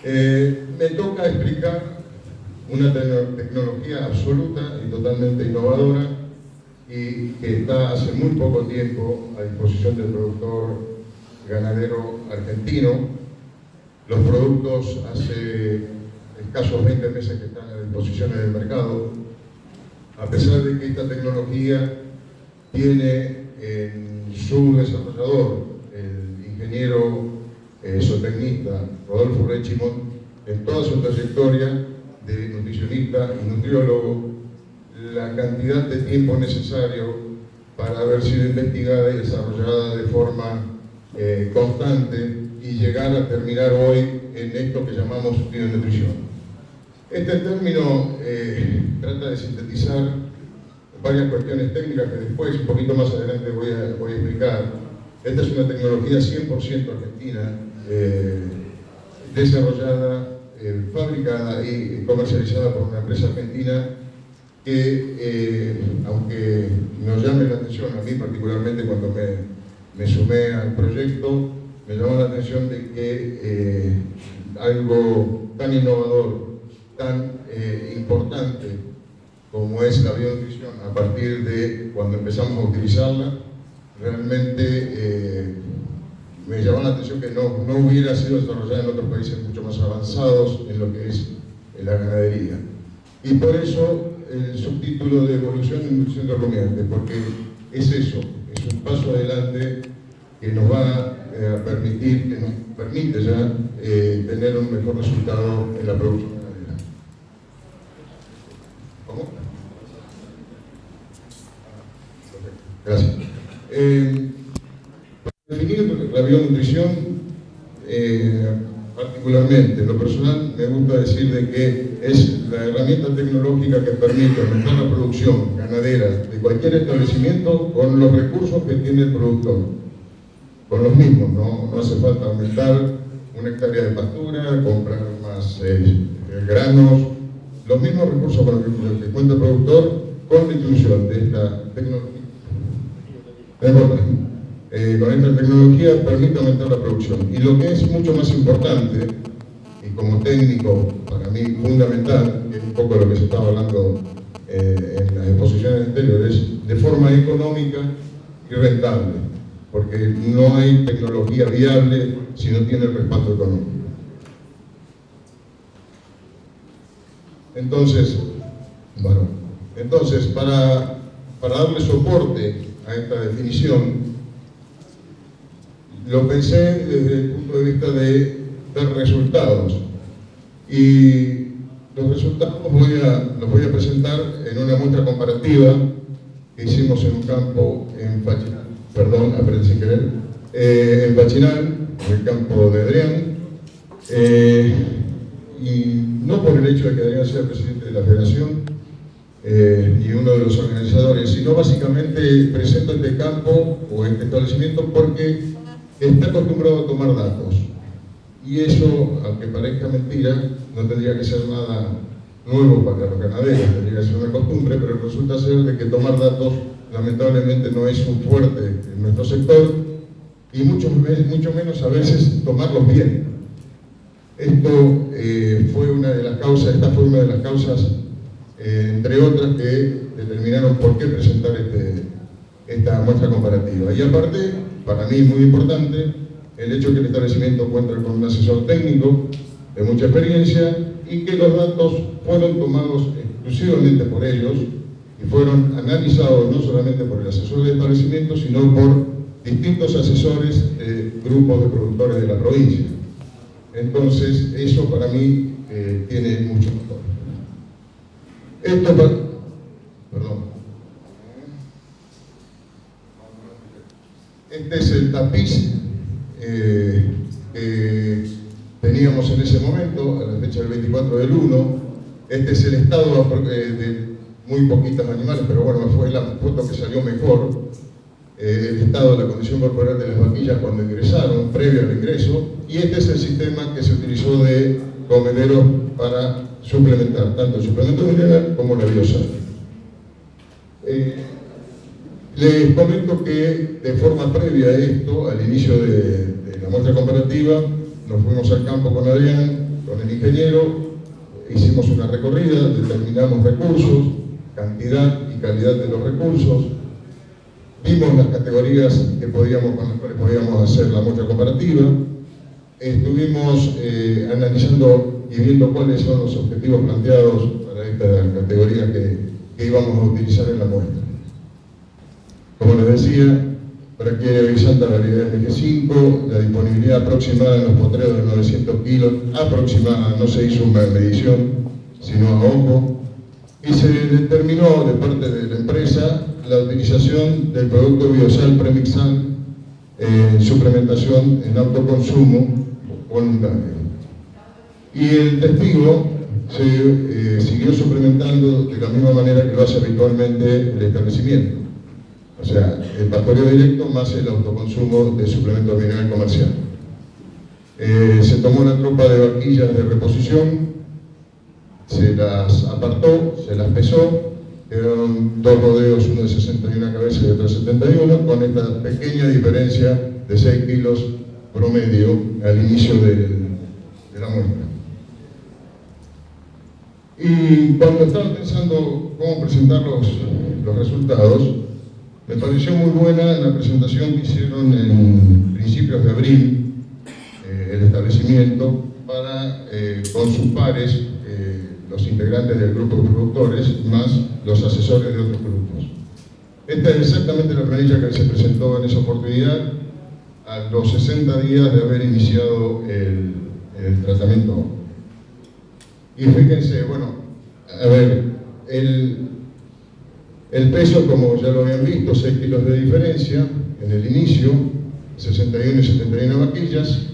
Me toca explicar una tecnología absoluta y totalmente innovadora y que está hace muy poco tiempo a disposición del productor ganadero argentino. Los productos hace escasos 20 meses que están a disposición del mercado, a pesar de que esta tecnología tiene en su desarrollador, el ingeniero zootecnista Rodolfo Rechimont, en toda su trayectoria de nutricionista y nutriólogo, la cantidad de tiempo necesario para haber sido investigada y desarrollada de forma constante y llegar a terminar hoy en esto que llamamos bionutrición. Este término trata de sintetizar varias cuestiones técnicas que después, un poquito más adelante, voy a explicar. Esta es una tecnología 100% argentina, desarrollada, fabricada y comercializada por una empresa argentina que, aunque nos llame la atención, a mí particularmente cuando me sumé al proyecto, me llamó la atención de que algo tan innovador, tan importante como es la bionutrición, a partir de cuando empezamos a utilizarla, realmente me llamó la atención que no hubiera sido desarrollada en otros países mucho más avanzados en lo que es la ganadería. Y por eso el subtítulo de evolución y nutrición de rumiantes, porque es eso, es un paso adelante que nos va a permitir, que nos permite ya tener un mejor resultado en la producción ganadera. ¿Cómo? Gracias. Para definir la bionutrición, particularmente, en lo personal, me gusta decir de que es la herramienta tecnológica que permite aumentar la producción ganadera de cualquier establecimiento con los recursos que tiene el productor. Con los mismos, no hace falta aumentar una hectárea de pastura, comprar más granos, los mismos recursos con los que cuenta el productor, con la inclusión de esta tecnología. Con esta tecnología permite aumentar la producción. Y lo que es mucho más importante, y como técnico para mí fundamental, que es un poco lo que se estaba hablando en las exposiciones anteriores, de forma económica y rentable, porque no hay tecnología viable si no tiene el respaldo económico. Entonces, para darle soporte a esta definición, lo pensé desde el punto de vista de dar resultados. Y los resultados los voy a presentar en una muestra comparativa que hicimos en un campo en Fachinal, en Fachinal, en el campo de Adrián, y no por el hecho de que Adrián sea presidente de la federación y uno de los organizadores, sino básicamente presento este campo o este establecimiento porque está acostumbrado a tomar datos. Y eso, aunque parezca mentira, no tendría que ser nada nuevo para los ganaderos, tendría que ser una costumbre, pero resulta ser de que tomar datos lamentablemente no es un fuerte en nuestro sector, y mucho menos a veces tomarlos bien. Esto fue una de las causas, esta fue una de las causas, entre otras, que determinaron por qué presentar esta muestra comparativa. Y aparte, para mí es muy importante el hecho que el establecimiento cuenta con un asesor técnico de mucha experiencia y que los datos fueron tomados exclusivamente por ellos y fueron analizados no solamente por el asesor del establecimiento, sino por distintos asesores de grupos de productores de la provincia. Entonces, eso para mí tiene mucho valor. Este es el tapiz que teníamos en ese momento, a la fecha del 24 del 1. Este es el estado de muy poquitos animales, pero bueno, fue la foto que salió mejor. El estado de la condición corporal de las vaquillas cuando ingresaron, previo al ingreso. Y este es el sistema que se utilizó de comedero para suplementar tanto el suplemento mineral como la biosal. Les comento que de forma previa a esto, al inicio de la muestra comparativa, nos fuimos al campo con Adrián con el ingeniero, hicimos una recorrida, determinamos recursos, cantidad y calidad de los recursos, vimos las categorías con las cuales podíamos hacer la muestra comparativa, estuvimos analizando y viendo cuáles son los objetivos planteados para esta categoría que íbamos a utilizar en la muestra. Como les decía, braquiaria bisanta, variedad MG5, la disponibilidad aproximada en los potreros de 900 kilos, aproximada, no se hizo una medición, sino a ojo, y se determinó de parte de la empresa la utilización del producto Biosal Premixal en suplementación en autoconsumo voluntario. Y el testigo se siguió suplementando de la misma manera que lo hace habitualmente el establecimiento. O sea, el pastoreo directo más el autoconsumo de suplemento mineral comercial. Se tomó una tropa de vaquillas de reposición, se las apartó, se las pesó, eran dos rodeos, uno de 61 cabezas y otro de 71, con esta pequeña diferencia de 6 kilos promedio al inicio de la muestra. Y cuando estaba pensando cómo presentar los resultados, me pareció muy buena la presentación que hicieron en principios de abril el establecimiento para, con sus pares, los integrantes del grupo de productores, más los asesores de otros grupos. Esta es exactamente la planilla que se presentó en esa oportunidad a los 60 días de haber iniciado el tratamiento. Y fíjense, bueno, a ver, el peso, como ya lo habían visto, 6 kilos de diferencia en el inicio, 61 y 71 vaquillas,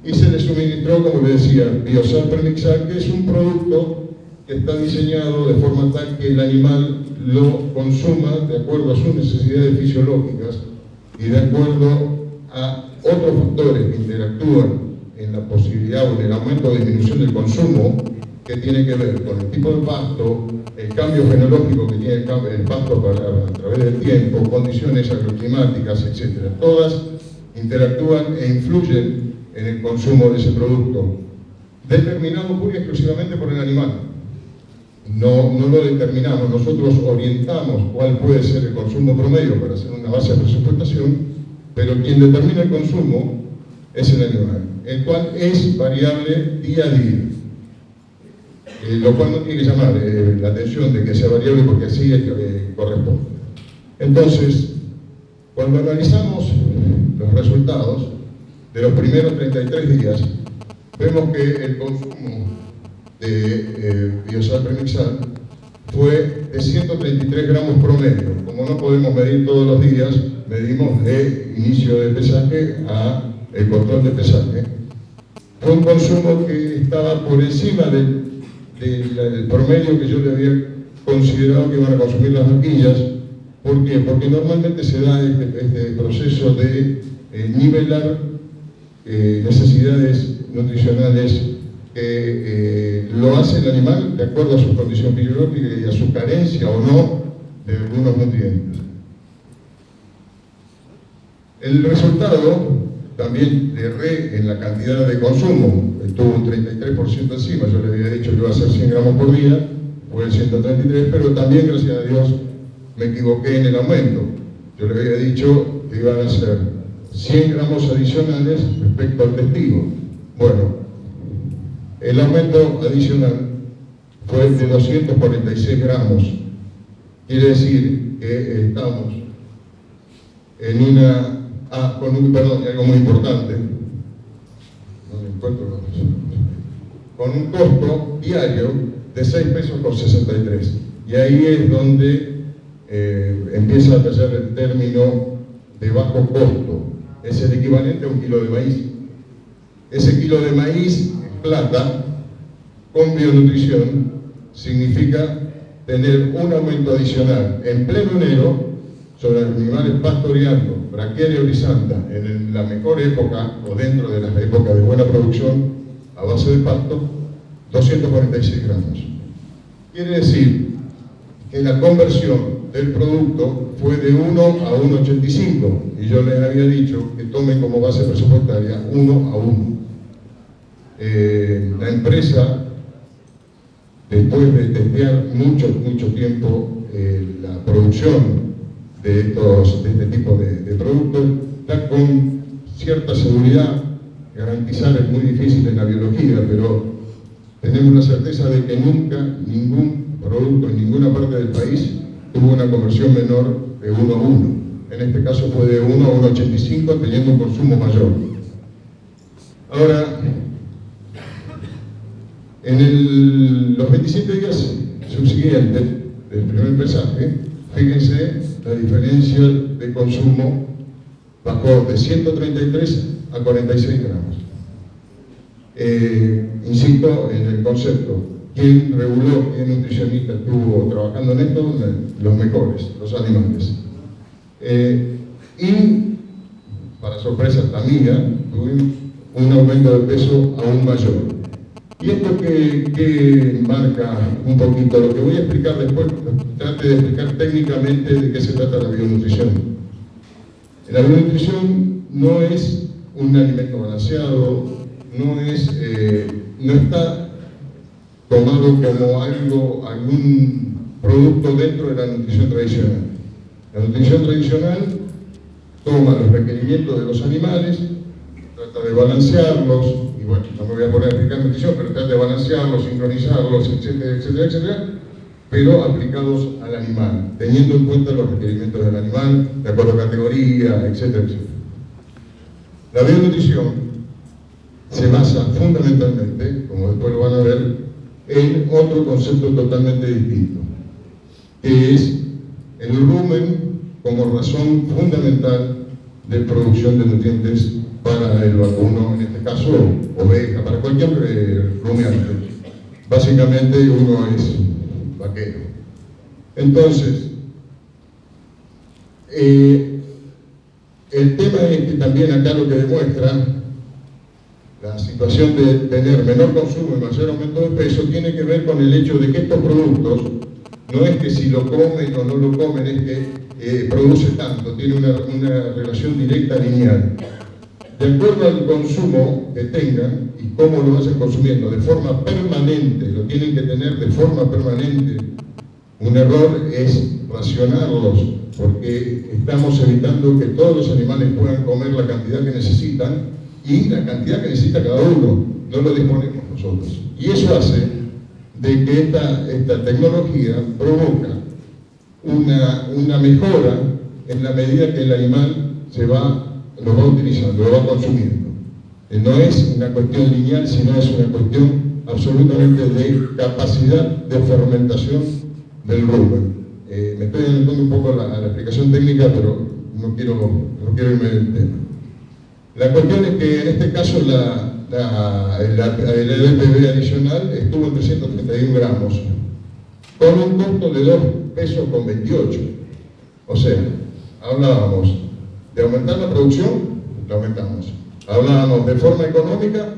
y se le suministró, como le decía, Biosal Premixal, que es un producto que está diseñado de forma tal que el animal lo consuma de acuerdo a sus necesidades fisiológicas y de acuerdo a otros factores que interactúan en la posibilidad o en el aumento o disminución del consumo, que tiene que ver con el tipo de pasto, el cambio fenológico que tiene el pasto a través del tiempo, condiciones agroclimáticas, etc. Todas interactúan e influyen en el consumo de ese producto, determinado pura y exclusivamente por el animal. No lo determinamos, nosotros orientamos cuál puede ser el consumo promedio para hacer una base de presupuestación, pero quien determina el consumo es el animal, el cual es variable día a día. Lo cual no tiene que llamar la atención de que sea variable porque así es que corresponde. Entonces, cuando analizamos los resultados de los primeros 33 días, vemos que el consumo de Biosal Premixal fue de 133 gramos promedio. Como no podemos medir todos los días, medimos de inicio de pesaje a el control de pesaje. Fue un consumo que estaba por encima del promedio que yo le había considerado que iban a consumir las vaquillas. ¿Por qué? Porque normalmente se da este proceso de nivelar necesidades nutricionales que lo hace el animal de acuerdo a su condición fisiológica y a su carencia o no de algunos nutrientes. El resultado también le erré en la cantidad de consumo, estuvo un 33% encima, yo le había dicho que iba a ser 100 gramos por día, fue el 133, pero también, gracias a Dios, me equivoqué en el aumento. Yo le había dicho que iban a ser 100 gramos adicionales respecto al testigo. Bueno, el aumento adicional fue de 246 gramos. Quiere decir que estamos en una... algo muy importante. No me encuentro con un costo diario de 6 pesos con 63. Y ahí es donde empieza a tallar el término de bajo costo. Es el equivalente a un kilo de maíz. Ese kilo de maíz en plata, con bionutrición, significa tener un aumento adicional en pleno enero sobre animales pastoreando, braquiaria bisanta, en la mejor época o dentro de las épocas de buena producción a base de pasto, 246 gramos. Quiere decir que la conversión del producto fue de 1 a 1,85 y yo les había dicho que tomen como base presupuestaria 1 a 1. La empresa, después de testear mucho tiempo la producción de este tipo de productos, está con cierta seguridad. Garantizar es muy difícil en la biología, pero tenemos la certeza de que nunca ningún producto en ninguna parte del país tuvo una conversión menor de 1 a 1. En este caso fue de 1 a 1,85, teniendo un consumo mayor. Ahora, en los 27 días subsiguientes del primer pesaje, fíjense la diferencia de consumo, bajó de 133 a 46 gramos. Insisto en el concepto, ¿quién reguló, qué nutricionista estuvo trabajando en esto? Los mejores, los animales. Y, para sorpresa hasta mía, tuvimos un aumento de peso aún mayor. Y esto que marca un poquito, lo que voy a explicar después, trate de explicar técnicamente de qué se trata la bionutrición. La bionutrición no es un alimento balanceado, no está tomado como algún producto dentro de la nutrición tradicional. La nutrición tradicional toma los requerimientos de los animales, trata de balancearlos, y bueno, no me voy a poner a explicar nutrición, pero trata de balancearlos, sincronizarlos, etcétera, etcétera, etcétera, pero aplicados al animal, teniendo en cuenta los requerimientos del animal, de acuerdo a categoría, etcétera, etcétera. La bionutrición se basa fundamentalmente, como después lo van a ver, en otro concepto totalmente distinto, que es el rumen como razón fundamental de producción de nutrientes para el vacuno, en este caso oveja, para cualquier rumiante. Básicamente uno es vaquero. Entonces, el tema es que también acá lo que demuestra la situación de tener menor consumo y mayor aumento de peso tiene que ver con el hecho de que estos productos no es que si lo comen o no lo comen, es que produce tanto, tiene una relación directa lineal. De acuerdo al consumo que tengan y cómo lo vayan consumiendo de forma permanente, lo tienen que tener de forma permanente. Un error es racionarlos, porque estamos evitando que todos los animales puedan comer la cantidad que necesitan y la cantidad que necesita cada uno, no lo disponemos nosotros. Y eso hace de que esta tecnología provoca una mejora en la medida que el animal lo va utilizando, lo va consumiendo. No es una cuestión lineal, sino es una cuestión absolutamente de capacidad de fermentación del rumen. Me estoy adelantando un poco a la explicación técnica, pero no quiero irme del tema. La cuestión es que en este caso el LPB adicional estuvo en 331 gramos, con un costo de 2 pesos con 28. O sea, hablábamos de aumentar la producción, la aumentamos. Hablábamos de forma económica,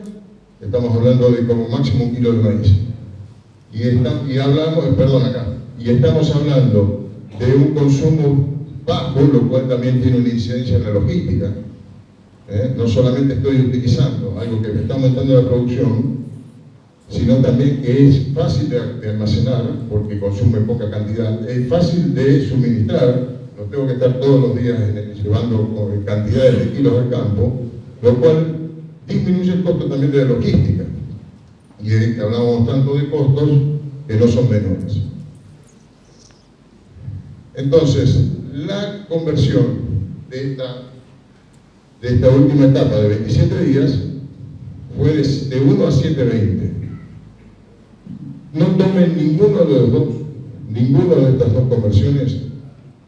estamos hablando de como máximo 1 kilo de maíz. Y estamos hablando de un consumo bajo, lo cual también tiene una incidencia en la logística. No solamente estoy utilizando algo que me está aumentando la producción, sino también que es fácil de almacenar, porque consume poca cantidad, es fácil de suministrar, no tengo que estar todos los días llevando cantidades de kilos al campo, lo cual disminuye el costo también de la logística. Y hablábamos tanto de costos que no son menores. Entonces, la conversión de esta última etapa de 27 días fue de 1 a 7,20. No tomen ninguna de estas dos conversiones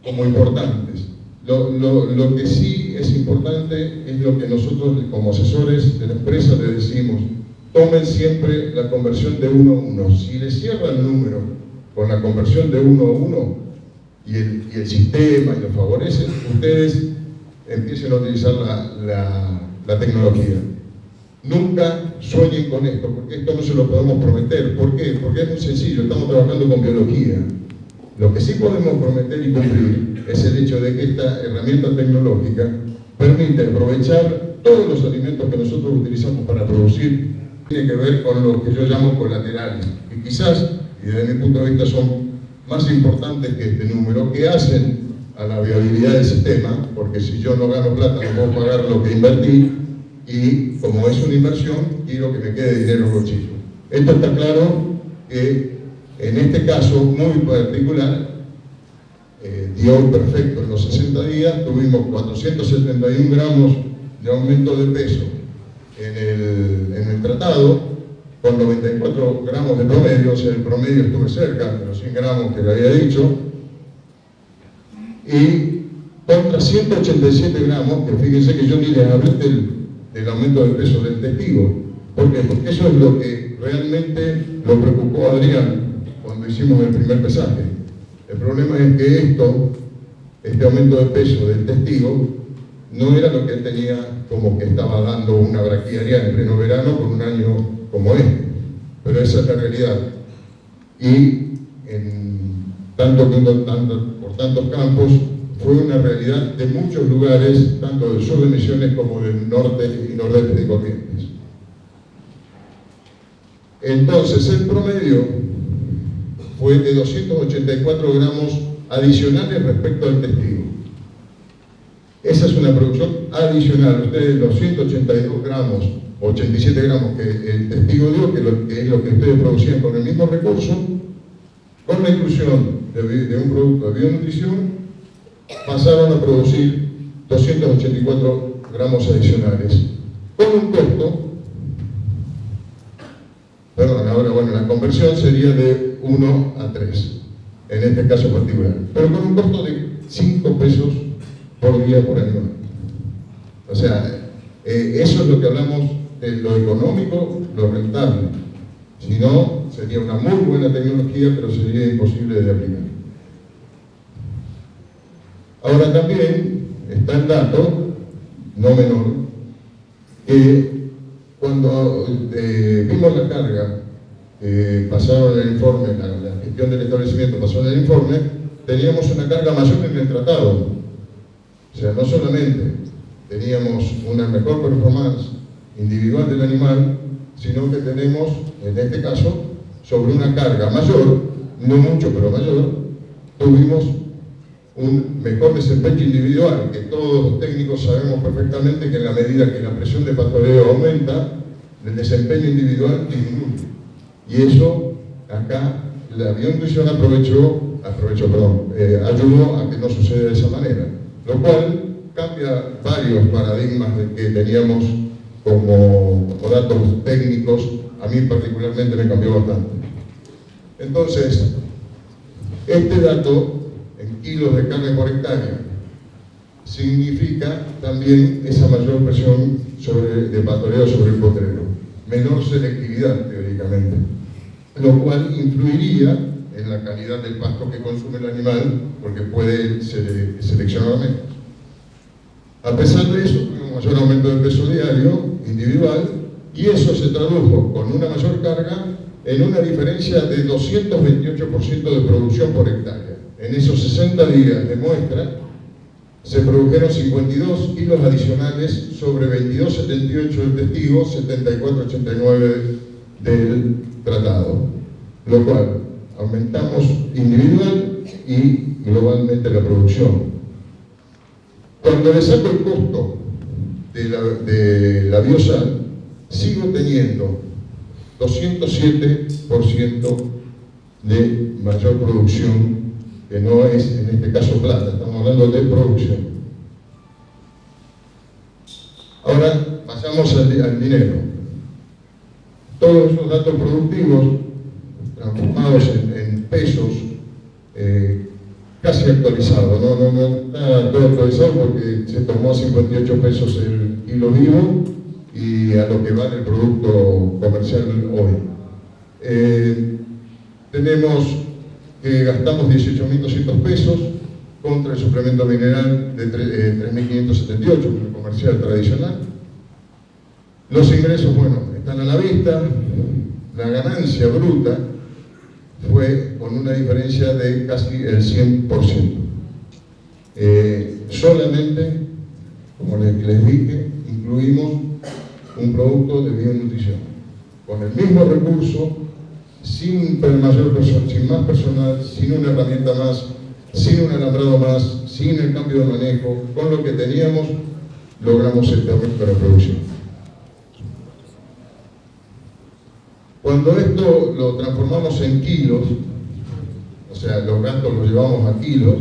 como importantes. Lo que sí es importante es lo que nosotros como asesores de la empresa le decimos: tomen siempre la conversión de 1 a 1. Si les cierra el número con la conversión de 1 a 1 y el sistema y lo favorece, ustedes empiecen a utilizar la tecnología. Nunca sueñen con esto, porque esto no se lo podemos prometer. ¿Por qué? Porque es muy sencillo, estamos trabajando con biología. Lo que sí podemos prometer y cumplir es el hecho de que esta herramienta tecnológica permite aprovechar todos los alimentos que nosotros utilizamos para producir tiene que ver con lo que yo llamo colaterales, que quizás, y desde mi punto de vista, son más importantes que este número, que hacen a la viabilidad del sistema, porque si yo no gano plata no puedo pagar lo que invertí, y como es una inversión, quiero que me quede dinero en el bolsillo. Esto está claro que en este caso muy particular dio perfecto. En los 60 días tuvimos 471 gramos de aumento de peso en el tratado, con 94 gramos de promedio, o sea, el promedio estuve cerca de los 100 gramos que le había dicho, y contra 187 gramos, que fíjense que yo ni les hablé del aumento del peso del testigo. ¿Por qué? Porque eso es lo que realmente lo preocupó a Adrián cuando hicimos el primer pesaje. El problema es que este aumento de peso del testigo no era lo que él tenía, como que estaba dando una braquiaria en pleno verano con un año como este, pero esa es la realidad. Y por tantos campos, fue una realidad de muchos lugares, tanto del sur de Misiones como del norte y nordeste de Corrientes. Entonces, el promedio fue de 284 gramos adicionales respecto al testigo. Esa es una producción adicional. Ustedes, los 182 gramos, 87 gramos que el testigo dio, que es lo que ustedes producían con el mismo recurso, con la inclusión de un producto de bionutrición, pasaron a producir 284 gramos adicionales, con un costo, ahora bueno, la conversión sería de 1 a 3, en este caso particular, pero con un costo de 5 pesos por día por animal. O sea, eso es lo que hablamos de lo económico, lo rentable. Si no, sería una muy buena tecnología, pero sería imposible de aplicar. Ahora también está el dato, no menor, que cuando vimos la carga, pasaron el informe, la gestión del establecimiento pasó en el informe, teníamos una carga mayor en el tratado. O sea, no solamente teníamos una mejor performance individual del animal, sino que tenemos, en este caso, sobre una carga mayor, no mucho, pero mayor, tuvimos un mejor desempeño individual, que todos los técnicos sabemos perfectamente que en la medida que la presión de pastoreo aumenta, el desempeño individual disminuye. Y eso, acá, la bionutrición ayudó a que no suceda de esa manera, lo cual cambia varios paradigmas que teníamos como datos técnicos. A mí particularmente me cambió bastante. Entonces, este dato en kilos de carne por hectárea significa también esa mayor presión de pastoreo sobre el potrero, menor selectividad teóricamente, lo cual influiría en la calidad del pasto que consume el animal, porque puede seleccionar menos. A pesar de eso, tuvimos un mayor aumento de peso diario individual, y eso se tradujo con una mayor carga en una diferencia de 228% de producción por hectárea. En esos 60 días de muestra se produjeron 52 kilos adicionales sobre 22,78 del testigo, 74,89 del tratado, lo cual aumentamos individual y globalmente la producción. Cuando le saco el costo de la biosal, sigo teniendo 207% de mayor producción, que no es en este caso plata, estamos hablando de producción. Ahora pasamos al dinero. Todos esos datos productivos transformados en pesos, casi actualizado, no está todo actualizado porque se tomó 58 pesos el kilo vivo y a lo que vale el producto comercial hoy. Tenemos que gastamos 18.200 pesos contra el suplemento mineral de 3.578, el comercial tradicional. Los ingresos, bueno, están a la vista. La ganancia bruta fue con una diferencia de casi el 100%. Solamente, como les dije, incluimos un producto de bionutrición. con el mismo recurso, sin más personal, sin una herramienta más, sin un alambrado más, sin el cambio de manejo, con lo que teníamos, logramos este aumento de la producción. Cuando esto lo transformamos en kilos, o sea, los gastos los llevamos a kilos,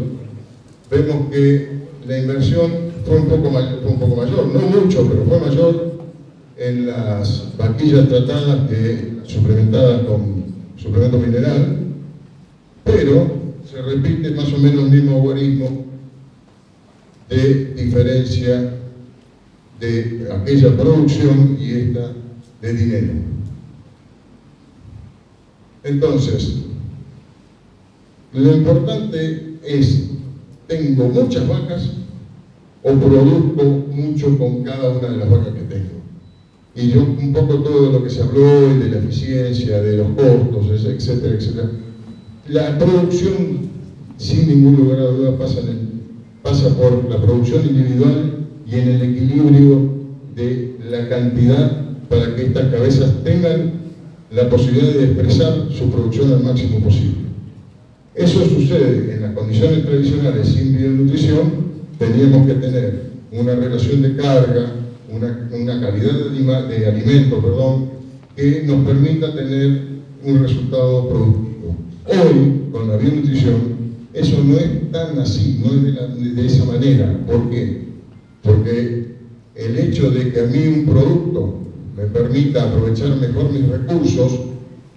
vemos que la inversión fue un poco mayor, no mucho, pero fue mayor en las vaquillas tratadas suplementadas con suplemento mineral, pero se repite más o menos el mismo algoritmo de diferencia de aquella producción y esta de dinero. Entonces, lo importante es, ¿tengo muchas vacas o produzco mucho con cada una de las vacas que tengo? Y yo, un poco todo lo que se habló de la eficiencia, de los costos, etcétera, etcétera. La producción, sin ningún lugar a duda, pasa por la producción individual y en el equilibrio de la cantidad para que estas cabezas tengan la posibilidad de expresar su producción al máximo posible. Eso sucede en las condiciones tradicionales sin bionutrición. Teníamos que tener una relación de carga, una calidad de alimento, que nos permita tener un resultado productivo. Hoy, con la bionutrición, eso no es tan así, no es de esa manera. ¿Por qué? Porque el hecho de que a mí un producto me permita aprovechar mejor mis recursos,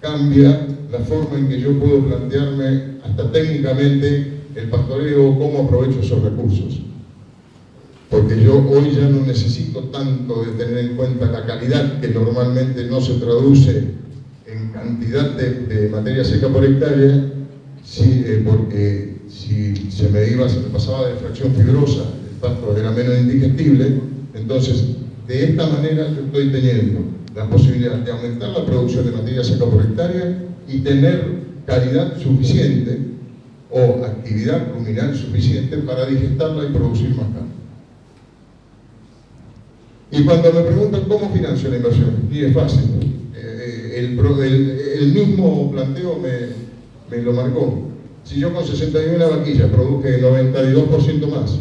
cambia la forma en que yo puedo plantearme hasta técnicamente el pastoreo, cómo aprovecho esos recursos. Porque yo hoy ya no necesito tanto de tener en cuenta la calidad, que normalmente no se traduce en cantidad de materia seca por hectárea, porque si se me pasaba de fracción fibrosa, el pasto era menos indigestible. Entonces, de esta manera yo estoy teniendo la posibilidad de aumentar la producción de materia seca por hectárea y tener calidad suficiente o actividad ruminal suficiente para digestarla y producir más carne. Y cuando me preguntan cómo financio la inversión, y es fácil, el mismo planteo me lo marcó. Si yo con 61 vaquillas produje 92% más,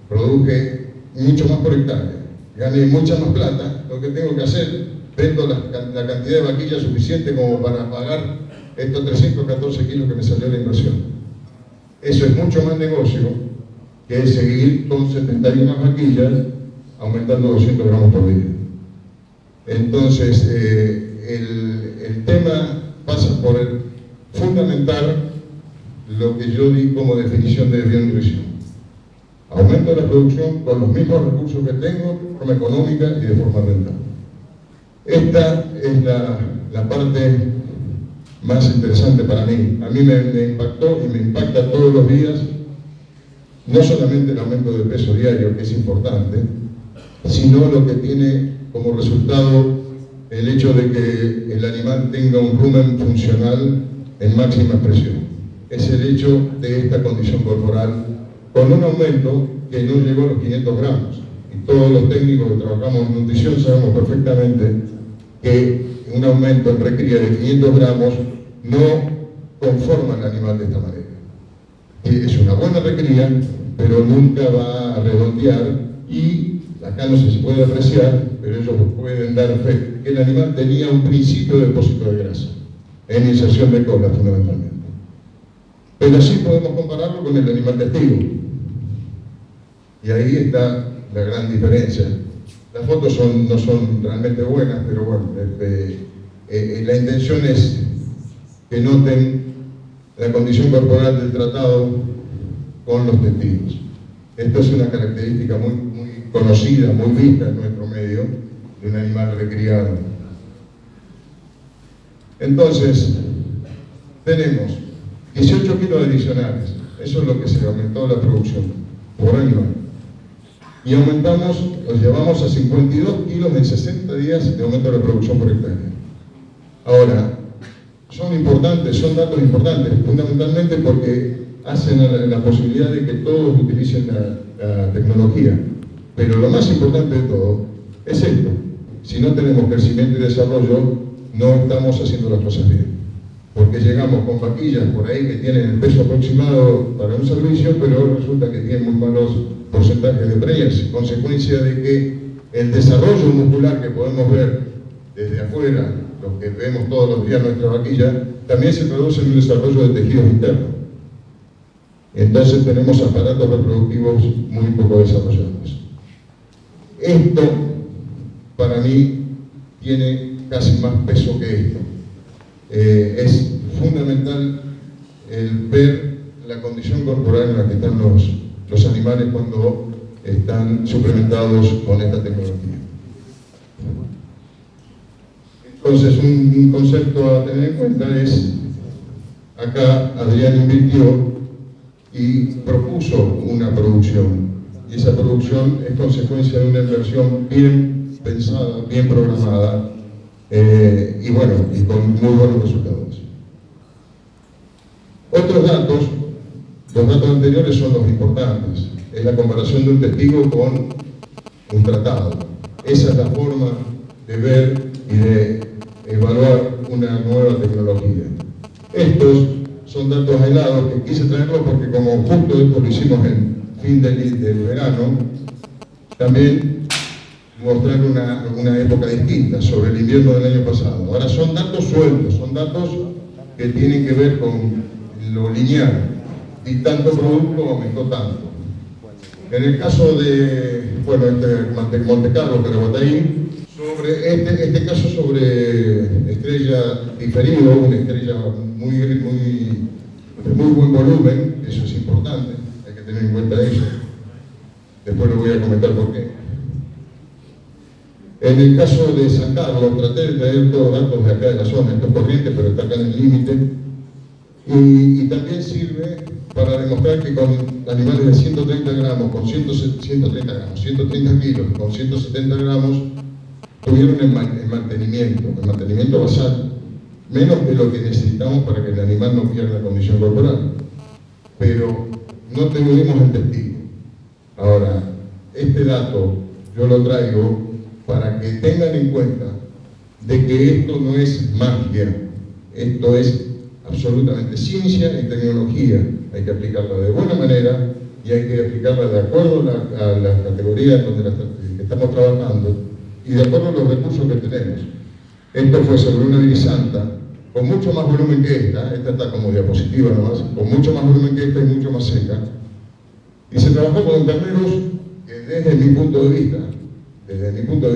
produje mucho más por hectárea, gané mucha más plata, lo que tengo que hacer, vendo la cantidad de vaquillas suficiente como para pagar estos 314 kilos que me salió la inversión. Eso es mucho más negocio que seguir con 71 vaquillas aumentando 200 gramos por día. Entonces, el tema pasa por fundamentar lo que yo di como definición de bionutrición. Aumento de la producción con los mismos recursos que tengo, de forma económica y de forma rentable. Esta es la parte más interesante para mí. A mí me impactó y me impacta todos los días, no solamente el aumento del peso diario, que es importante, sino lo que tiene como resultado el hecho de que el animal tenga un rumen funcional en máxima expresión. Es el hecho de esta condición corporal con un aumento que no llegó a los 500 gramos. Y todos los técnicos que trabajamos en nutrición sabemos perfectamente que un aumento en recría de 500 gramos no conforma al animal de esta manera. Es una buena recría, pero nunca va a redondear, y acá no sé si puede apreciar, pero ellos pueden dar fe, que el animal tenía un principio de depósito de grasa, en inserción de cola fundamentalmente. Pero sí podemos compararlo con el animal testigo. Y ahí está la gran diferencia. Las fotos no son realmente buenas, pero bueno, la intención es que noten la condición corporal del tratado con los testigos. Esto es una característica muy conocida, muy vista en nuestro medio, de un animal recriado. Entonces, tenemos 18 kilos adicionales, eso es lo que se aumentó la producción por animal. Y llevamos a 52 kilos en 60 días de aumento de la producción por hectárea. Ahora, son datos importantes, fundamentalmente porque hacen la posibilidad de que todos utilicen la tecnología. Pero lo más importante de todo es esto. si no tenemos crecimiento y desarrollo, no estamos haciendo las cosas bien. Porque llegamos con vaquillas por ahí que tienen el peso aproximado para un servicio, pero resulta que tienen muy malos porcentajes de preñas, consecuencia de que el desarrollo muscular que podemos ver desde afuera, lo que vemos todos los días en nuestra vaquilla, también se produce en un desarrollo de tejidos internos. Entonces tenemos aparatos reproductivos muy poco desarrollados. Esto, para mí, tiene casi más peso que esto. Es fundamental el ver la condición corporal en la que están los animales cuando están suplementados con esta tecnología. Entonces, un concepto a tener en cuenta es, acá Adrián invirtió y propuso una producción, y esa producción es consecuencia de una inversión bien pensada, bien programada, y bueno, y con muy buenos resultados. Otros datos, los datos anteriores son los importantes, es la comparación de un testigo con un tratado. Esa es la forma de ver y de evaluar una nueva tecnología. Estos son datos aislados que quise traerlos porque como justo esto lo hicimos en fin del verano, también mostrar una época distinta sobre el invierno del año pasado. Ahora son datos sueltos, son datos que tienen que ver con lo lineal, y tanto producto aumentó tanto. En el caso de, bueno, Monte Carlo, Caraguatay, sobre este caso sobre estrella diferido, una estrella de muy buen volumen, eso es importante, hay que tener en cuenta eso. Después lo voy a comentar por qué. En el caso de San Carlos, traté de traer todos los datos de acá de la zona, esto es corriente, pero está acá en el límite. Y también sirve para demostrar que con animales de 130 gramos, con 130 kilos, con 170 gramos, tuvieron el mantenimiento basal, menos de lo que necesitamos para que el animal no pierda condición corporal. Pero no tuvimos el testigo. Ahora, este dato yo lo traigo para que tengan en cuenta de que esto no es magia, esto es absolutamente ciencia y tecnología. Hay que aplicarla de buena manera y hay que aplicarla de acuerdo a las categorías donde estamos trabajando y de acuerdo a los recursos que tenemos. Esto fue sobre una grisanta con mucho más volumen que esta está como diapositiva nomás, con mucho más volumen que esta y mucho más seca. Y se trabajó con terneros que desde mi punto de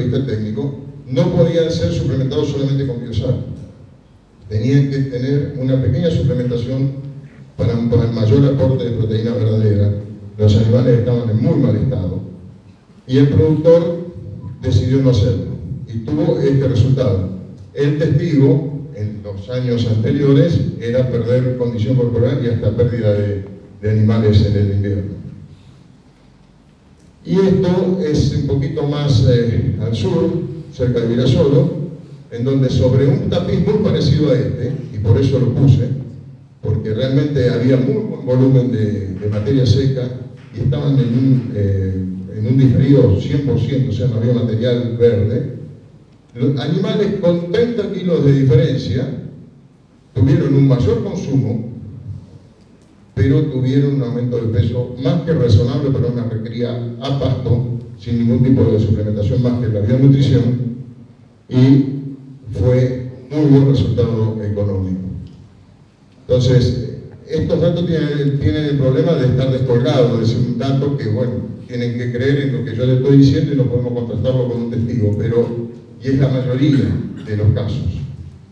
vista técnico, no podían ser suplementados solamente con biosal. Tenían que tener una pequeña suplementación para el mayor aporte de proteína verdadera. Los animales estaban en muy mal estado y el productor decidió no hacerlo y tuvo este resultado. El testigo en los años anteriores era perder condición corporal y hasta pérdida de animales en el invierno. Y esto es un poquito más al sur, cerca de Virasoro, en donde sobre un tapiz muy parecido a este, y por eso lo puse, porque realmente había muy buen volumen de materia seca y estaban en un diferido 100%, o sea, no había material verde. Los animales con 30 kilos de diferencia tuvieron un mayor consumo, pero tuvieron un aumento de peso más que razonable para una recría a pasto, sin ningún tipo de suplementación más que la bionutrición, y fue muy buen resultado económico. Entonces, estos datos tienen el problema de estar descolgados, es un dato que, bueno, tienen que creer en lo que yo les estoy diciendo y no podemos contrastarlo con un testigo, y es la mayoría de los casos.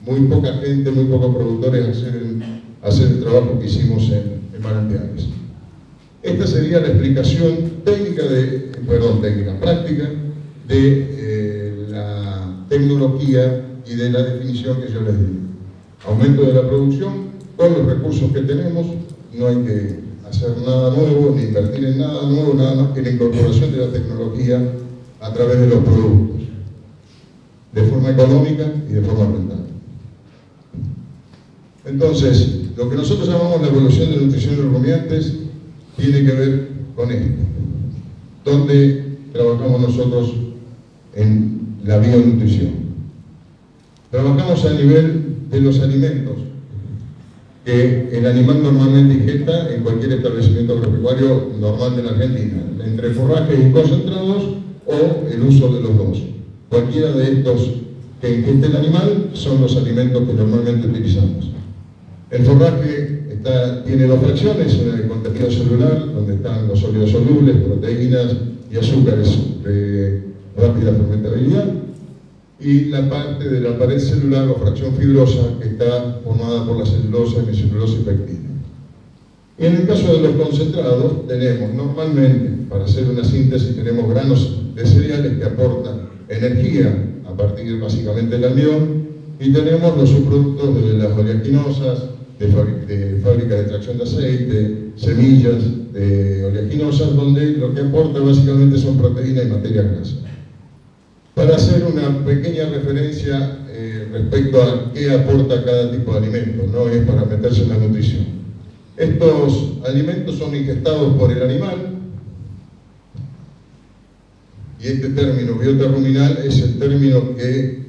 Muy poca gente, muy pocos productores hacer el trabajo que hicimos en manantiales. Esta sería la explicación práctica de la tecnología y de la definición que yo les di. Aumento de la producción, con los recursos que tenemos, no hay que hacer nada nuevo, ni invertir en nada nuevo, nada más que la incorporación de la tecnología a través de los productos, de forma económica y de forma rentable. Entonces, lo que nosotros llamamos la evolución de nutrición de los rumiantes tiene que ver con esto, donde trabajamos nosotros en la bionutrición. Trabajamos a nivel de los alimentos que el animal normalmente ingesta en cualquier establecimiento agropecuario normal de la Argentina, entre forrajes y concentrados o el uso de los dos. Cualquiera de estos que ingeste el animal son los alimentos que normalmente utilizamos. El forraje tiene dos fracciones, una de contenido celular, donde están los sólidos solubles, proteínas y azúcares de rápida fermentabilidad, y la parte de la pared celular o fracción fibrosa, que está formada por la celulosa y celulosa y pectina. Y en el caso de los concentrados, tenemos normalmente, para hacer una síntesis, tenemos granos de cereales que aportan energía a partir básicamente del almidón, y tenemos los subproductos de las oleaginosas, de fábrica de extracción de aceite, semillas de oleaginosas, donde lo que aporta básicamente son proteínas y materia grasa. Para hacer una pequeña referencia respecto a qué aporta cada tipo de alimento, no es para meterse en la nutrición. Estos alimentos son ingestados por el animal, y este término bioterruminal es el término que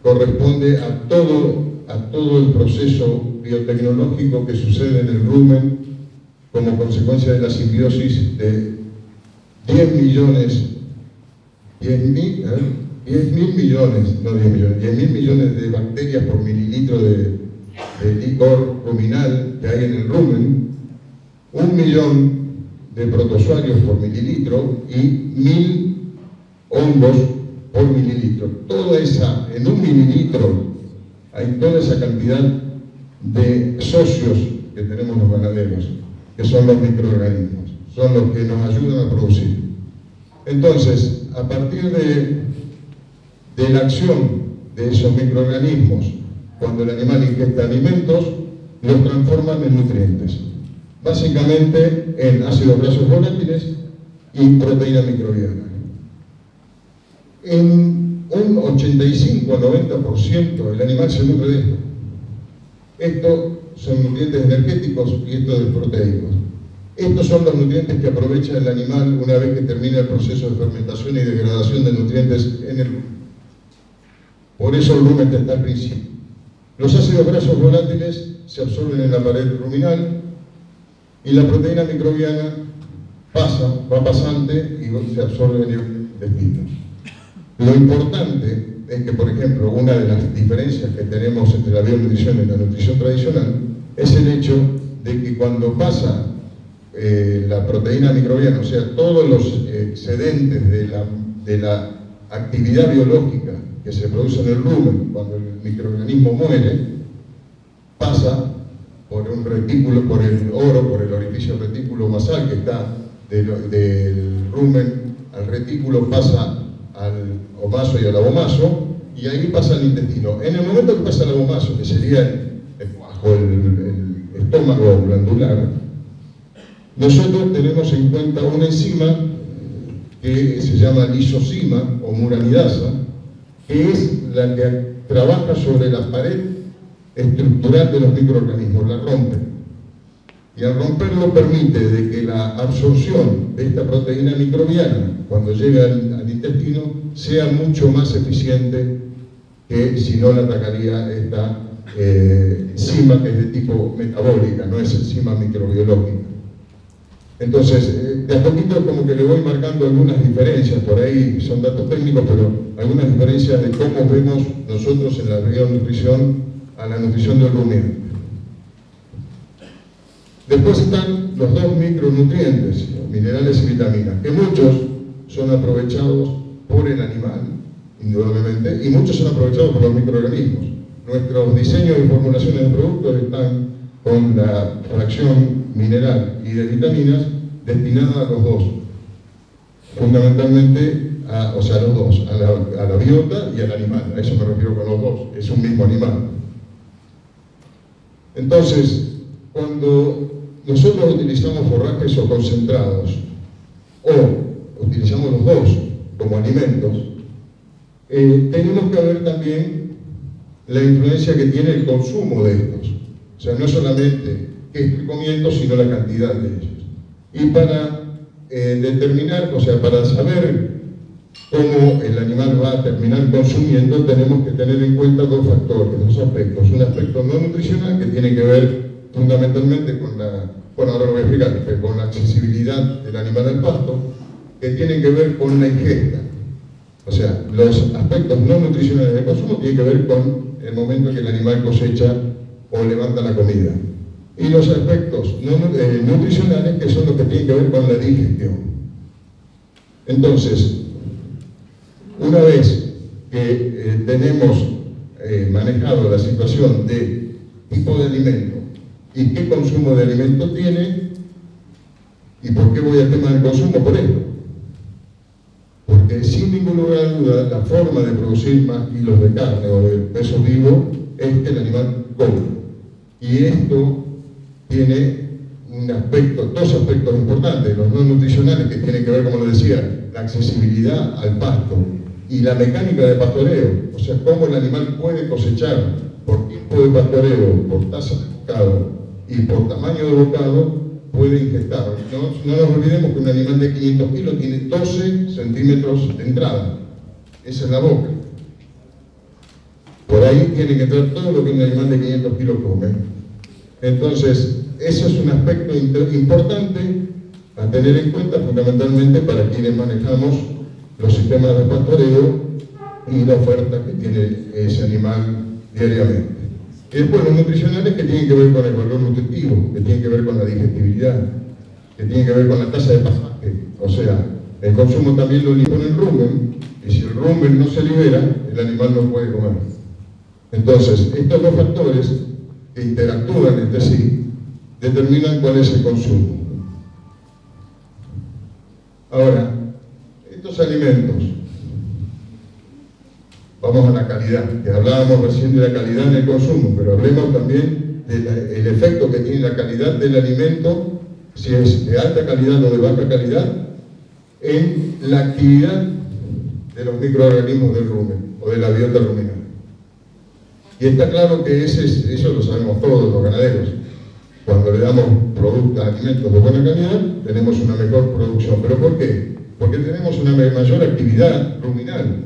corresponde a todo el proceso biotecnológico que sucede en el rumen como consecuencia de la simbiosis de 10 mil millones de bacterias por mililitro de licor ruminal que hay en el rumen, 1 millón de protozoarios por mililitro y 1000 hongos por mililitro. En un mililitro hay toda esa cantidad de socios que tenemos los ganaderos, que son los microorganismos, son los que nos ayudan a producir. Entonces, a partir de la acción de esos microorganismos, cuando el animal ingesta alimentos, los transforman en nutrientes, básicamente en ácidos grasos volátiles y proteína microbiana. En un 85 a 90% el animal se nutre de esto. Estos son nutrientes energéticos y estos de proteicos. Estos son los nutrientes que aprovecha el animal una vez que termina el proceso de fermentación y degradación de nutrientes en el rumen. Por eso el rumen está al principio. Los ácidos grasos volátiles se absorben en la pared ruminal y la proteína microbiana va pasante y se absorbe en el intestino. Lo importante es que, por ejemplo, una de las diferencias que tenemos entre la bionutrición y la nutrición tradicional es el hecho de que cuando pasa la proteína microbiana, o sea, todos los excedentes de la actividad biológica que se produce en el rumen cuando el microorganismo muere, pasa por un retículo, por el orificio retículo basal que está del rumen al retículo, pasa al omaso y al abomaso, y ahí pasa al intestino. En el momento que pasa al abomaso, que sería bajo el estómago glandular, nosotros tenemos en cuenta una enzima que se llama lisozima o muranidasa, que es la que trabaja sobre la pared estructural de los microorganismos, la rompe. Y al romperlo permite de que la absorción de esta proteína microbiana, cuando llega al intestino, sea mucho más eficiente que si no la atacaría esta enzima, que es de tipo metabólica, no es enzima microbiológica. Entonces, de a poquito como que le voy marcando algunas diferencias, por ahí son datos técnicos, pero algunas diferencias de cómo vemos nosotros en la bionutrición a la nutrición del rumen. Después están los dos micronutrientes, minerales y vitaminas, que muchos son aprovechados por el animal, indudablemente, y muchos son aprovechados por los microorganismos. Nuestros diseños y formulaciones de productos están con la fracción mineral y de vitaminas destinada a los dos, fundamentalmente a los dos, a la biota y al animal. A eso me refiero con los dos, es un mismo animal. Entonces, cuando nosotros utilizamos forrajes o concentrados, o utilizamos los dos como alimentos, tenemos que ver también la influencia que tiene el consumo de estos. O sea, no solamente qué estoy comiendo, sino la cantidad de ellos. Y para determinar, o sea, para saber cómo el animal va a terminar consumiendo, tenemos que tener en cuenta dos factores, dos aspectos. Un aspecto no nutricional que tiene que ver fundamentalmente con ahora lo voy a explicar, pero con la accesibilidad del animal al pasto, que tiene que ver con la ingesta. O sea, los aspectos no nutricionales del consumo tienen que ver con el momento en que el animal cosecha o levanta la comida. Y los aspectos nutricionales, que son los que tienen que ver con la digestión. Entonces, una vez que tenemos manejado la situación de tipo de alimento y qué consumo de alimento tiene, y por qué voy al tema del consumo, por esto. Porque sin ningún lugar a duda, la forma de producir más kilos de carne o de peso vivo es que el animal come. Y esto tiene dos aspectos importantes, los no nutricionales, que tienen que ver, como lo decía, la accesibilidad al pasto y la mecánica de pastoreo, o sea, cómo el animal puede cosechar por tiempo de pastoreo, por tasa de bocado y por tamaño de bocado, puede ingestar. No nos olvidemos que un animal de 500 kilos tiene 12 centímetros de entrada, esa es la boca. Por ahí tiene que entrar todo lo que un animal de 500 kilos come. Entonces, eso es un aspecto importante a tener en cuenta, fundamentalmente para quienes manejamos los sistemas de pastoreo y la oferta que tiene ese animal diariamente. Y después los nutricionales, que tienen que ver con el valor nutritivo, que tienen que ver con la digestibilidad, que tienen que ver con la tasa de pasaje. O sea, el consumo también lo libera el rumen, y si el rumen no se libera, el animal no puede comer. Entonces, estos dos factores que interactúan entre sí determinan cuál es el consumo. Ahora, estos alimentos, vamos a la calidad, que hablábamos recién de la calidad en el consumo, pero hablemos también del efecto que tiene la calidad del alimento, si es de alta calidad o de baja calidad, en la actividad de los microorganismos del rumen o de la biota ruminal. Y está claro que eso lo sabemos todos los ganaderos. Cuando le damos alimentos de buena calidad, tenemos una mejor producción. ¿Pero por qué? Porque tenemos una mayor actividad ruminal.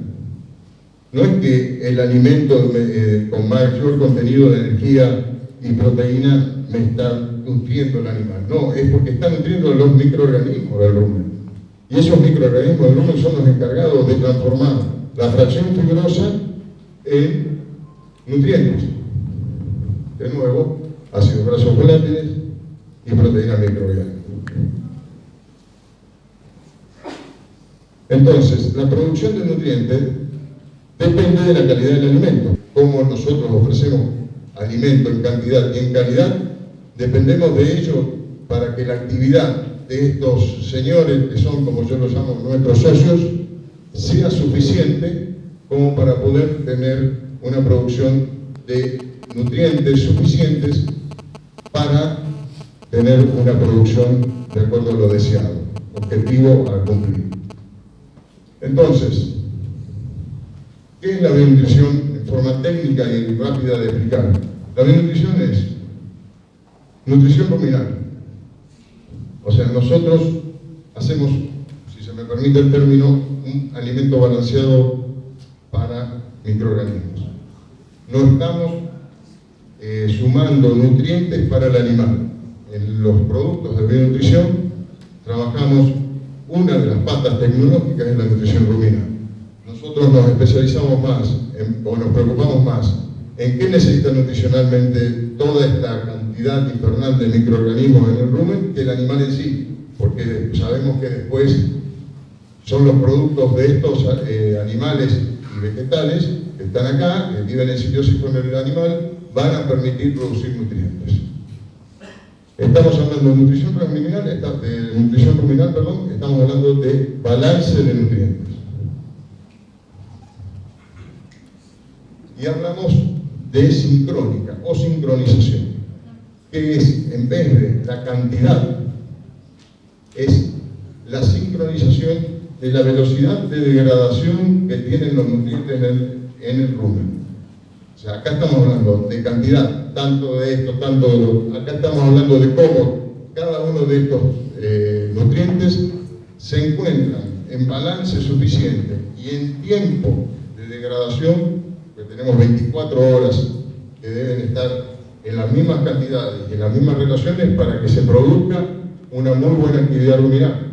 No es que el alimento con mayor contenido de energía y proteína me está nutriendo el animal. No, es porque está nutriendo los microorganismos del rumen. Y esos microorganismos del rumen son los encargados de transformar la fracción fibrosa en nutrientes. De nuevo, ácidos grasos volátiles y proteínas microbianas. Entonces, la producción de nutrientes depende de la calidad del alimento. Como nosotros ofrecemos alimento en cantidad y en calidad, dependemos de ello para que la actividad de estos señores, que son, como yo los llamo, nuestros socios, sea suficiente como para poder tener una producción de nutrientes suficientes para tener una producción de acuerdo a lo deseado, objetivo a cumplir. Entonces, ¿qué es la bionutrición en forma técnica y rápida de explicar? La bionutrición es nutrición ruminal. O sea, nosotros hacemos, si se me permite el término, un alimento balanceado para microorganismos. No estamos sumando nutrientes para el animal. En los productos de bionutrición trabajamos una de las patas tecnológicas en la nutrición ruminal. Nosotros nos especializamos más, o nos preocupamos más, en qué necesita nutricionalmente toda esta cantidad infernal de microorganismos en el rumen que el animal en sí, porque sabemos que después son los productos de estos animales y vegetales que están acá, que viven en simbiosis con el animal, van a permitir producir nutrientes. Estamos hablando de nutrición ruminal, estamos hablando de balance de nutrientes. Y hablamos de sincrónica o sincronización, que es, en vez de la cantidad, es la sincronización de la velocidad de degradación que tienen los nutrientes en el rumen. O sea, acá estamos hablando de cantidad, tanto de esto, tanto de lo... Acá estamos hablando de cómo cada uno de estos nutrientes se encuentran en balance suficiente y en tiempo de degradación, que tenemos 24 horas que deben estar en las mismas cantidades y en las mismas relaciones para que se produzca una muy buena actividad ruminal.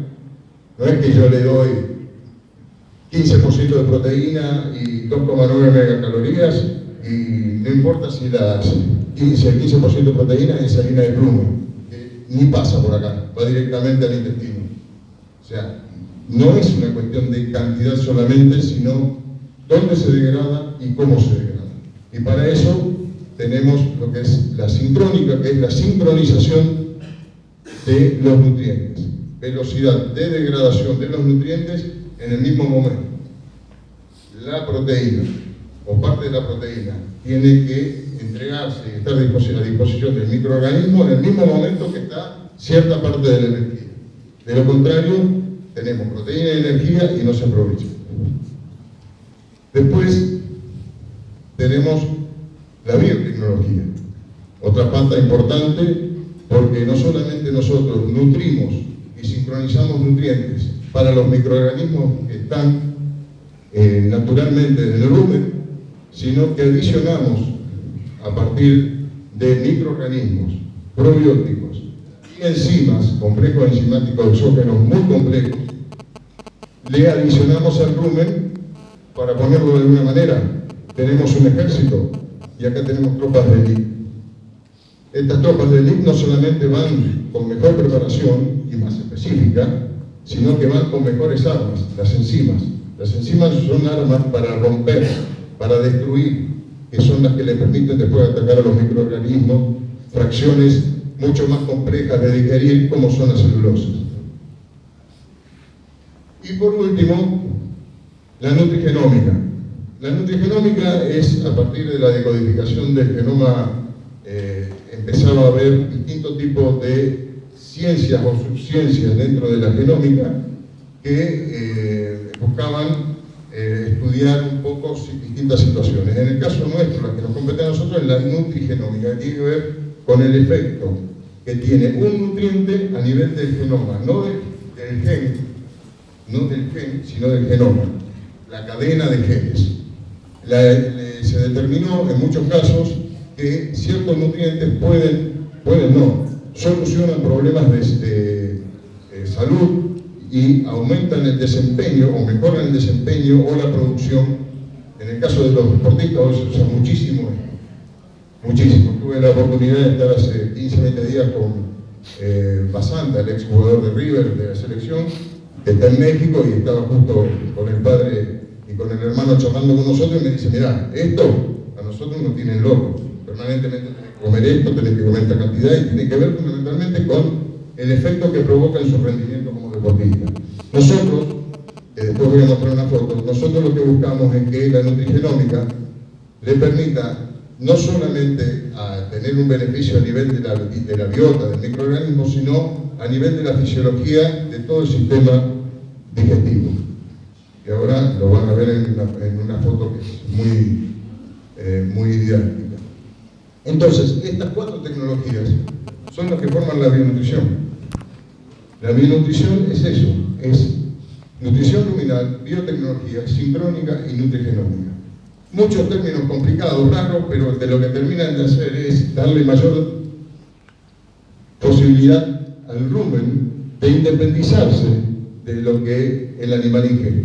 No es que yo le doy 15% de proteína y 2,9 megacalorías y no importa si el 15% de proteína es harina de pluma, que ni pasa por acá, va directamente al intestino. O sea, no es una cuestión de cantidad solamente, sino dónde se degrada y cómo se degrada. Y para eso tenemos lo que es la sincrónica, que es la sincronización de los nutrientes, velocidad de degradación de los nutrientes en el mismo momento. La proteína, o parte de la proteína, tiene que entregarse y estar a disposición del microorganismo en el mismo momento que está cierta parte de la energía. De lo contrario, tenemos proteína y energía y no se aprovecha. Después tenemos la biotecnología, otra pata importante, porque no solamente nosotros nutrimos y sincronizamos nutrientes para los microorganismos que están naturalmente en el rumen, sino que adicionamos a partir de microorganismos, probióticos y enzimas, complejos enzimáticos exógenos muy complejos, le adicionamos al rumen. Para ponerlo de alguna manera, tenemos un ejército y acá tenemos tropas de élite. Estas tropas de élite no solamente van con mejor preparación y más específica, sino que van con mejores armas, las enzimas. Las enzimas son armas para romper, para destruir, que son las que le permiten después atacar a los microorganismos, fracciones mucho más complejas de digerir como son las celulosas. Y por último, la nutrigenómica. La nutrigenómica es, a partir de la decodificación del genoma, empezaba a haber distintos tipos de ciencias o subciencias dentro de la genómica que buscaban estudiar un poco distintas situaciones. En el caso nuestro, la que nos compete a nosotros es la nutrigenómica, que tiene que ver con el efecto que tiene un nutriente a nivel del genoma, no del gen, sino del genoma, la cadena de genes. Se determinó en muchos casos que ciertos nutrientes pueden no, solucionan problemas de salud y aumentan el desempeño o mejoran el desempeño o la producción. En el caso de los deportistas hoy se usa muchísimo. Tuve la oportunidad de estar hace 15-20 días con Basanta, el ex jugador de River de la selección, que está en México y estaba justo con el padre y con el hermano charlando con nosotros y me dice, mirá, esto a nosotros nos tienen locos, permanentemente tenés que comer esto, tenés que comer esta cantidad y tiene que ver fundamentalmente con el efecto que provoca en su rendimiento como deportista. Nosotros, que después voy a mostrar una foto, nosotros lo que buscamos es que la nutrigenómica le permita no solamente a tener un beneficio a nivel de la biota, del microorganismo, sino a nivel de la fisiología de todo el sistema digestivo. Y ahora lo van a ver en una foto que es muy didáctica. Entonces, estas 4 tecnologías son las que forman la bionutrición. La bionutrición es eso, es nutrición ruminal, biotecnología, sincrónica y nutrigenómica. Muchos términos complicados, raros, pero de lo que terminan de hacer es darle mayor posibilidad al rumen de independizarse de lo que el animal ingiere.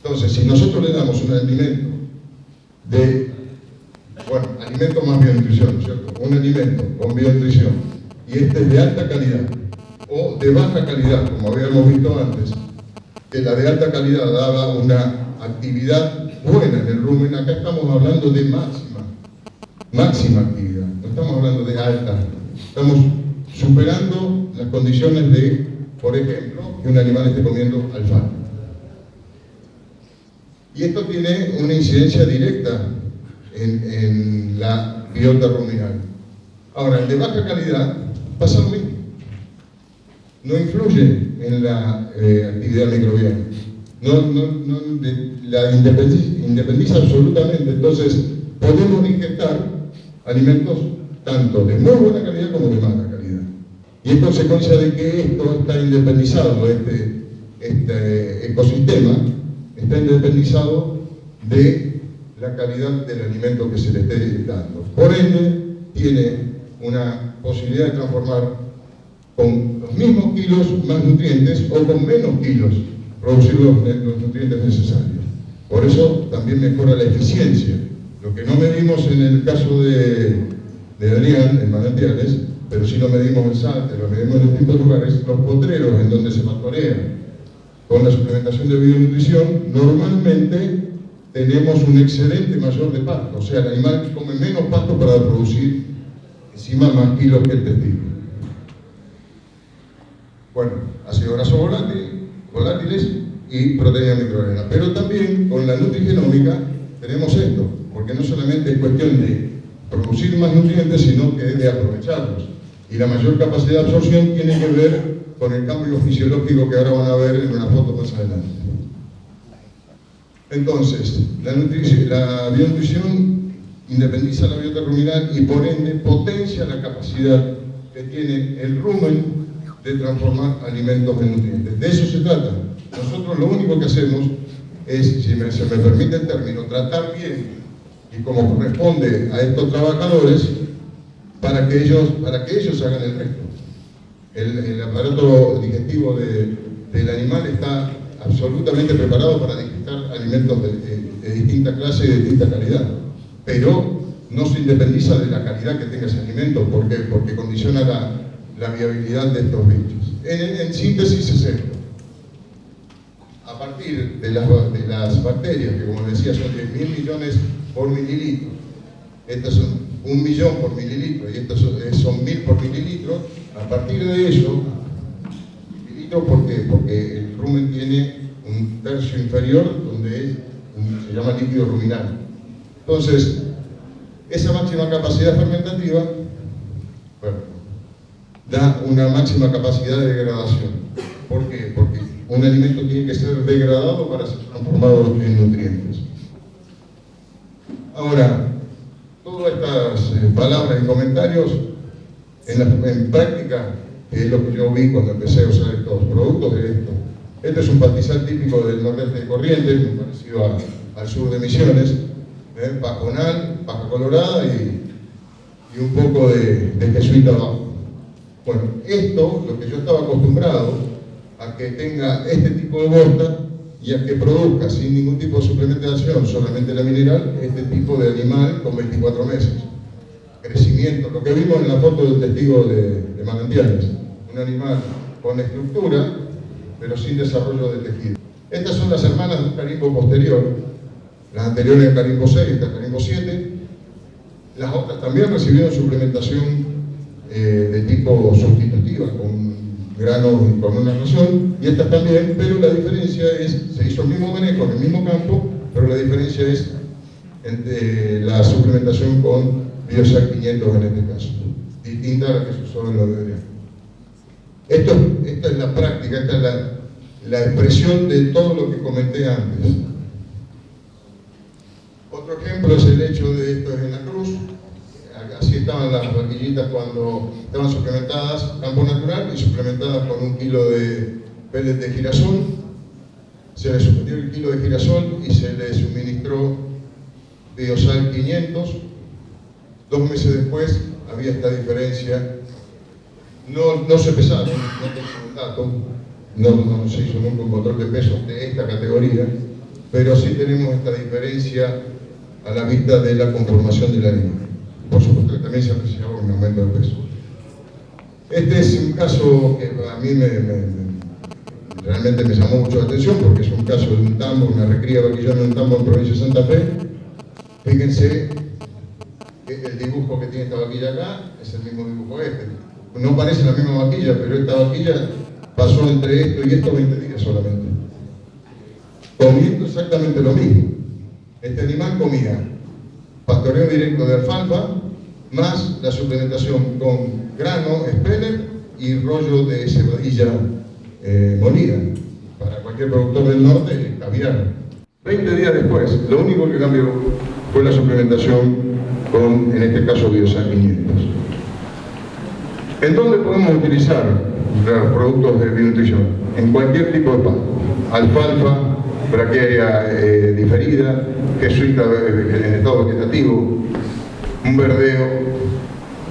Entonces, si nosotros le damos un alimento alimento más bionutrición, ¿no es cierto? Un alimento con bionutrición, y este es de alta calidad o de baja calidad, como habíamos visto antes, que la de alta calidad daba una actividad buena en el rumen. Acá estamos hablando de máxima actividad, no estamos hablando de alta, estamos superando las condiciones de, por ejemplo, que un animal esté comiendo alfalfa. Y esto tiene una incidencia directa en la biota ruminal. Ahora, el de baja calidad pasa lo mismo, no influye en la actividad microbiana. La independiza absolutamente. Entonces podemos ingestar alimentos tanto de muy buena calidad como de mala calidad, y es consecuencia de que esto está independizado, este ecosistema está independizado de la calidad del alimento que se le esté dando. Por ende, tiene una posibilidad de transformar con los mismos kilos más nutrientes o con menos kilos, producir los nutrientes necesarios. Por eso también mejora la eficiencia. Lo que no medimos en el caso de Adrián, en manantiales, pero sí lo medimos en Salta, lo medimos en distintos lugares, los potreros en donde se pastorea con la suplementación de bionutrición, normalmente tenemos un excedente mayor de pasto, o sea, el animal come menos pasto para producir encima más kilos que el testigo. Bueno, ácido graso volátiles y proteína microorgánica. Pero también con la nutrigenómica tenemos esto, porque no solamente es cuestión de producir más nutrientes, sino que de aprovecharlos. Y la mayor capacidad de absorción tiene que ver con el cambio fisiológico que ahora van a ver en una foto más adelante. Entonces, la bionutrición independiza la biota ruminal y por ende potencia la capacidad que tiene el rumen de transformar alimentos en nutrientes. De eso se trata. Nosotros lo único que hacemos es, si se me permite el término, tratar bien y como corresponde a estos trabajadores para que ellos hagan el resto. El aparato digestivo del animal está absolutamente preparado para digestar alimentos de distinta clase y de distinta calidad, pero no se independiza de la calidad que tenga ese alimento. ¿Por qué? Porque condiciona la viabilidad de estos bichos. En síntesis es esto. A partir de las bacterias, que como decía son 10.000 millones por mililitro, estas son 1 millón por mililitro y estas son 1.000 por mililitro, a partir de eso, mililitro, ¿por qué? Porque el rumen tiene un tercio inferior donde se llama líquido ruminal. Entonces, esa máxima capacidad fermentativa, bueno, da una máxima capacidad de degradación. ¿Por qué? Porque un alimento tiene que ser degradado para ser transformado en nutrientes. Ahora, todas estas palabras y comentarios, en práctica, que es lo que yo vi cuando empecé a usar estos productos, es esto. Este es un pastizal típico del nordeste de Corrientes, muy parecido al sur de Misiones, pajonal, paja colorada y un poco de jesuita abajo. Bueno, esto, lo que yo estaba acostumbrado a que tenga este tipo de bosta y a que produzca sin ningún tipo de suplementación, solamente la mineral, este tipo de animal con 24 meses. Crecimiento, lo que vimos en la foto del testigo de manantiales, un animal con estructura, pero sin desarrollo de tejido. Estas son las hermanas de un carimbo posterior, las anteriores de carimbo 6, esta carimbo 7, las otras también recibieron suplementación de tipo sustitutiva, con granos y con una ración, y estas también, pero la diferencia es, se hizo el mismo manejo en el mismo campo, pero la diferencia es entre la suplementación con Biosac 500 en este caso, distinta a la que se usó en los de Adrián. Esta es la práctica, esta es la expresión de todo lo que comenté antes. Otro ejemplo es el hecho de esto en la cruz. Así estaban las vaquillitas cuando estaban suplementadas, campo natural, y suplementadas con 1 kilo de pellet de girasol. Se les sustituyó el kilo de girasol y se les suministró Biosal 500. 2 meses después había esta diferencia. No se pesaron, no tengo el dato, no se hizo nunca un control de pesos de esta categoría, pero sí tenemos esta diferencia a la vista de la conformación del animal. Por supuesto que también se apreciaba un aumento de peso. Este es un caso que a mí realmente me llamó mucho la atención, porque es un caso de un tambo, una recría vaquillona de un tambo en provincia de Santa Fe. Fíjense que el dibujo que tiene esta vaquilla acá es el mismo dibujo este. No parece la misma vaquilla, pero esta vaquilla pasó entre esto y esto 20 días solamente, comiendo exactamente lo mismo. Este animal comía pastoreo directo de alfalfa, más la suplementación con grano, speller y rollo de cebadilla molida. Para cualquier productor del norte, caviar. 20 días después, lo único que cambió fue la suplementación con, en este caso, Biosac 500. ¿En dónde podemos utilizar los productos de bionutrición en cualquier tipo de pasto: alfalfa, braquiaria diferida, jesuita en estado vegetativo, un verdeo,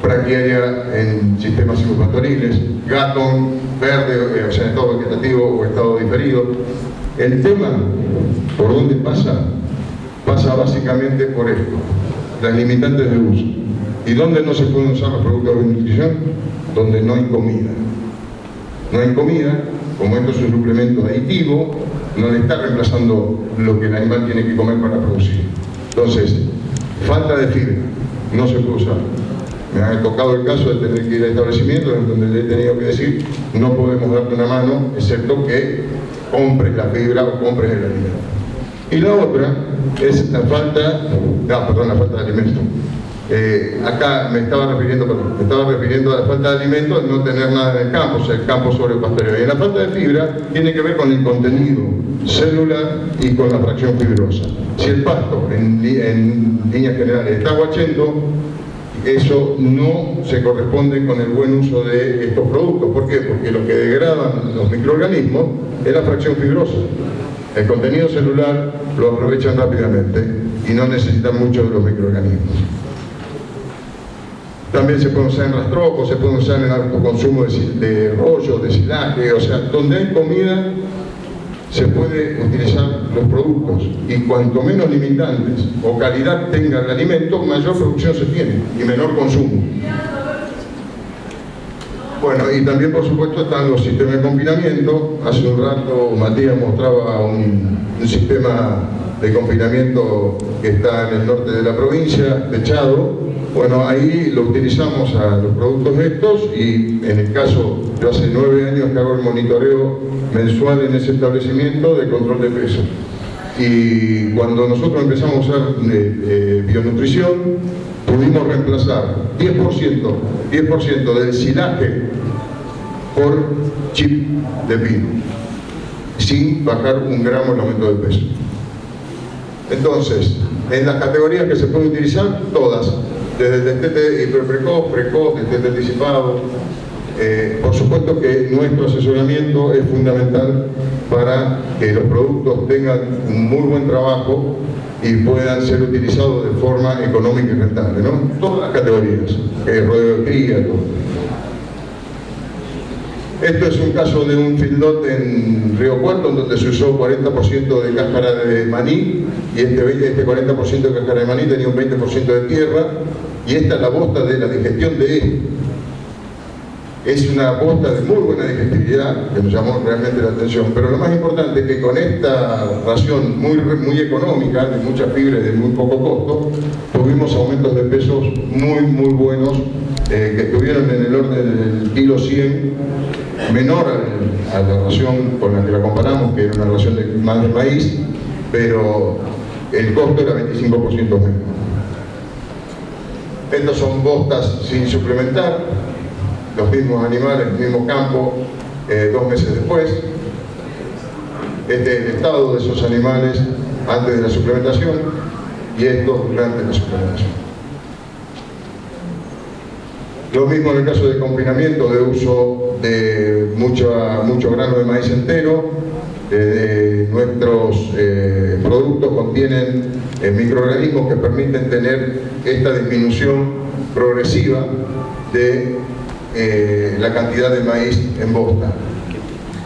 braquiaria en sistemas silvopastoriles, gatón, verde, o sea, en estado vegetativo o estado diferido. El tema, ¿por dónde pasa? Pasa básicamente por esto: las limitantes de uso. ¿Y dónde no se pueden usar los productos de nutrición? Donde no hay comida. No hay comida, como esto es un suplemento aditivo, no le está reemplazando lo que el animal tiene que comer para producir. Entonces, falta de fibra, no se puede usar. Me ha tocado el caso de tener que ir a establecimientos en donde le he tenido que decir: no podemos darte una mano, excepto que compres la fibra o compres el alimento. Y la otra es la falta de alimento. Acá me estaba refiriendo a la falta de alimento, al no tener nada en el campo, o sea, el campo sobrepastoreado. Y la falta de fibra tiene que ver con el contenido celular y con la fracción fibrosa. Si el pasto, en líneas generales, está guachento, eso no se corresponde con el buen uso de estos productos. ¿Por qué? Porque lo que degradan los microorganismos es la fracción fibrosa. El contenido celular lo aprovechan rápidamente y no necesitan mucho de los microorganismos. También se puede usar en rastrojos, se puede usar en alto consumo de rollo, de silaje, o sea, donde hay comida se puede utilizar los productos, y cuanto menos limitantes o calidad tenga el alimento, mayor producción se tiene y menor consumo. Bueno, y también por supuesto están los sistemas de confinamiento. Hace un rato Matías mostraba un sistema de confinamiento que está en el norte de la provincia, techado. Bueno, ahí lo utilizamos a los productos estos, y en el caso, yo hace 9 años que hago el monitoreo mensual en ese establecimiento de control de peso. Y cuando nosotros empezamos a usar bionutrición, pudimos reemplazar 10% del silaje por chip de pino, sin bajar 1 gramo el aumento de peso. Entonces, en las categorías que se pueden utilizar, todas, desde el destete hiperprecoz, precoz, destete anticipado. Por supuesto que nuestro asesoramiento es fundamental para que los productos tengan un muy buen trabajo y puedan ser utilizados de forma económica y rentable, ¿no? Todas las categorías, rodeo de cría, todo. Esto es un caso de un feedlot en Río Cuarto, en donde se usó 40% de cáscara de maní, y este 40% de cáscara de maní tenía un 20% de tierra, y esta es la bosta de la digestión de esto. Es una bosta de muy buena digestibilidad, que nos llamó realmente la atención, pero lo más importante es que con esta ración muy económica, de mucha fibra y de muy poco costo, tuvimos aumentos de pesos muy buenos, que estuvieron en el orden del kilo 100, menor a la ración con la que la comparamos, que era una ración más de maíz, pero el costo era 25% menos. Estas son bostas sin suplementar, los mismos animales, el mismo campo, 2 meses después. Este es el estado de esos animales antes de la suplementación y esto durante la suplementación. Lo mismo en el caso de confinamiento, de uso de mucho grano de maíz entero. Nuestros productos contienen microorganismos que permiten tener esta disminución progresiva de la cantidad de maíz en bosta.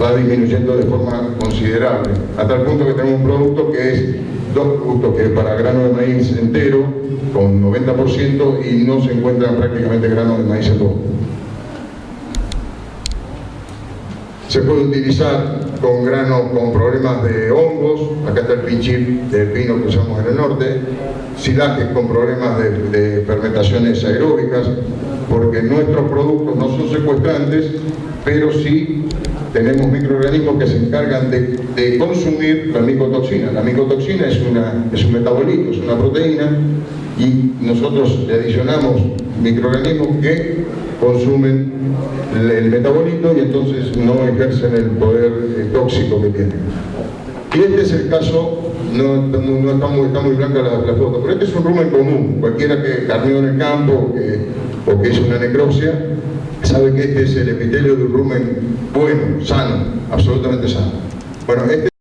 Va disminuyendo de forma considerable, a tal punto que tenemos un producto que es dos productos que es para grano de maíz entero con 90% y no se encuentran prácticamente granos de maíz en bosta. Se puede utilizar con granos con problemas de hongos, acá está el pinchip de pino que usamos en el norte, silajes con problemas de fermentaciones aeróbicas, porque nuestros productos no son secuestrantes, pero sí tenemos microorganismos que se encargan de consumir la micotoxina. La micotoxina es un metabolito, es una proteína, y nosotros le adicionamos microorganismos que consumen el metabolito y entonces no ejercen el poder tóxico que tienen. Y este es el caso, no está muy blanca la foto, pero este es un rumen común. Cualquiera que carneó en el campo o que hizo una necropsia sabe que este es el epitelio de un rumen bueno, sano, absolutamente sano. Bueno, este